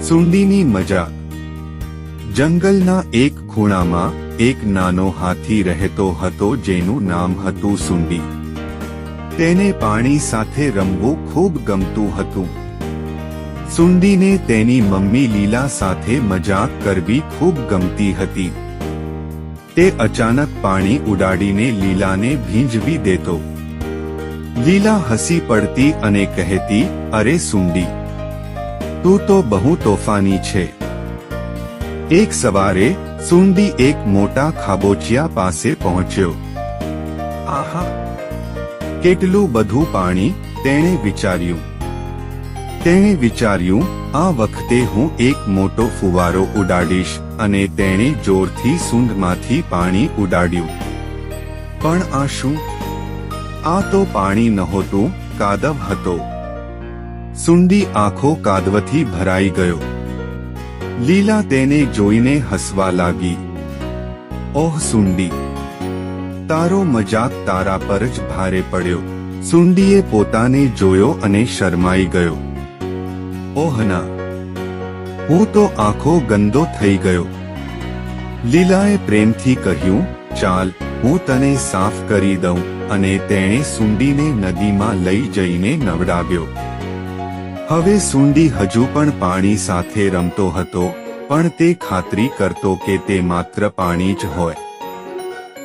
સૂંડીની મજાક। જંગલના એક ખૂણામાં એક નાનો હાથી રહેતો હતો જેનું નામ હતું સૂંડી। તેને પાણી સાથે રમવું ખૂબ ગમતું હતું। સૂંડીને તેની મમ્મી લીલા સાથે મજાક કરવી ખૂબ ગમતી હતી। તે અચાનક પાણી ઉડાડીને લીલાને ભીંજવી દેતો। લીલા હસી પડતી અને કહેતી, અરે સૂંડી, તું તો બહુ તોફાની છે। એક સવારે સૂંડી એક મોટા ખાબોચિયા પાસે પહોંચ્યો। આહા, કેટલું બધું પાણી, તેણે વિચાર્યું। તેણે વિચાર્યું, આ વખતે હું એક મોટો ફુવારો ઉડાડીશ અને તેણે જોરથી સૂંઢમાંથી પાણી ઉડાડ્યું। પણ આ શું? આ તો પાણી નહોતું, કાદવ હતો। સૂંડી આખો કાદવથી ભરાઈ ગયો। લીલા તેને જોઈને હસવા લાગી। ઓહ સૂંડી, તારો મજાક તારા પર જ ભારે પડ્યો। સૂંડીએ પોતાને જોયો અને શરમાઈ ગયો। ઓહ ના, હું તો આખો ગંદો થઈ ગયો। લીલાએ પ્રેમથી કહ્યું, ચાલ હું તને સાફ કરી દઉં, અને તેણે સૂંડીને નદીમાં લઈ જઈને નવડાવ્યો। હવે સૂંડી હજુ પણ પાણી સાથે રમતો હતો, પણ તે ખાતરી કરતો કે તે માત્ર પાણી જ હોય,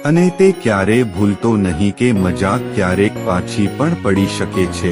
અને તે ક્યારેય ભૂલતો નહીં કે મજાક ક્યારેક પાછી પણ પડી શકે છે।